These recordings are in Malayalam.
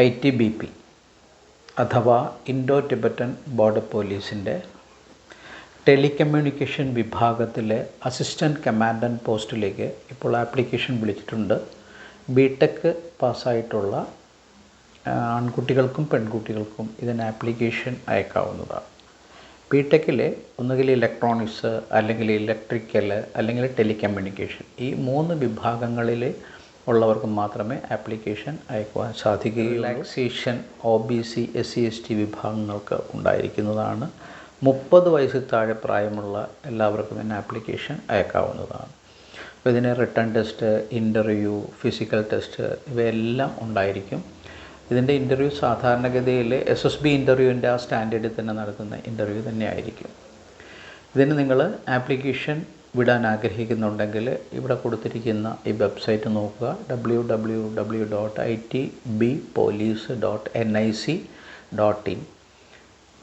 ITBP അഥവാ ഇൻഡോ ടിബറ്റൻ ബോർഡർ പോലീസിൻ്റെ ടെലികമ്മ്യൂണിക്കേഷൻ വിഭാഗത്തിലെ അസിസ്റ്റൻറ്റ് കമാൻഡൻറ്റ് പോസ്റ്റിലേക്ക് ഇപ്പോൾ ആപ്ലിക്കേഷൻ വിളിച്ചിട്ടുണ്ട്. BTech പാസ്സായിട്ടുള്ള ആൺകുട്ടികൾക്കും പെൺകുട്ടികൾക്കും ഇതിന് ആപ്ലിക്കേഷൻ അയക്കാവുന്നതാണ്. BTechൽ ഒന്നുകിൽ ഇലക്ട്രോണിക്സ്, അല്ലെങ്കിൽ ഇലക്ട്രിക്കൽ, അല്ലെങ്കിൽ ടെലികമ്മ്യൂണിക്കേഷൻ, ഈ 3 വിഭാഗങ്ങളിൽ ഉള്ളവർക്ക് മാത്രമേ ആപ്ലിക്കേഷൻ അയക്കുവാൻ സാധിക്കുകയുള്ളൂ. റിലാക്സേഷൻ OBC SC/ST വിഭാഗങ്ങൾക്ക് ഉണ്ടായിരിക്കുന്നതാണ്. 30 വയസ്സിൽ താഴെ പ്രായമുള്ള എല്ലാവർക്കും ഇതിന് ആപ്ലിക്കേഷൻ അയക്കാവുന്നതാണ്. അപ്പോൾ ഇതിന് written test, interview, physical test ഇവയെല്ലാം ഉണ്ടായിരിക്കും. ഇതിൻ്റെ ഇൻ്റർവ്യൂ സാധാരണഗതിയിൽ SSB ഇൻ്റർവ്യൂവിൻ്റെ ആ സ്റ്റാൻഡേർഡിൽ തന്നെ നടത്തുന്ന ഇൻ്റർവ്യൂ തന്നെയായിരിക്കും. ഇതിന് നിങ്ങൾ ആപ്ലിക്കേഷൻ വിടാൻ ആഗ്രഹിക്കുന്നുണ്ടെങ്കിൽ ഇവിടെ കൊടുത്തിരിക്കുന്ന ഈ വെബ്സൈറ്റ് നോക്കുക. www.itbpolice.nic.in.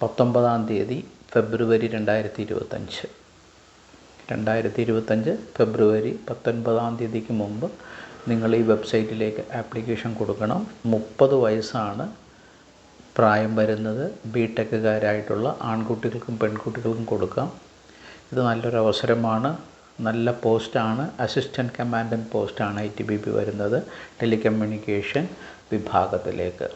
19-ാം തീയതി ഫെബ്രുവരി 2025 ഫെബ്രുവരി 19-ാം തീയതിക്ക് മുമ്പ് നിങ്ങൾ ഈ വെബ്സൈറ്റിലേക്ക് ആപ്ലിക്കേഷൻ കൊടുക്കണം. 30 വയസ്സാണ് പ്രായം വരുന്നത്. BTechകാരായിട്ടുള്ള ആൺകുട്ടികൾക്കും പെൺകുട്ടികൾക്കും കൊടുക്കാം. ഇത് നല്ലൊരു അവസരമാണ്. നല്ല പോസ്റ്റാണ്. അസിസ്റ്റൻറ്റ് കമാൻഡൻറ്റ് പോസ്റ്റാണ് ITBP വരുന്നത് ടെലികമ്മ്യൂണിക്കേഷൻ വിഭാഗത്തിലേക്ക്.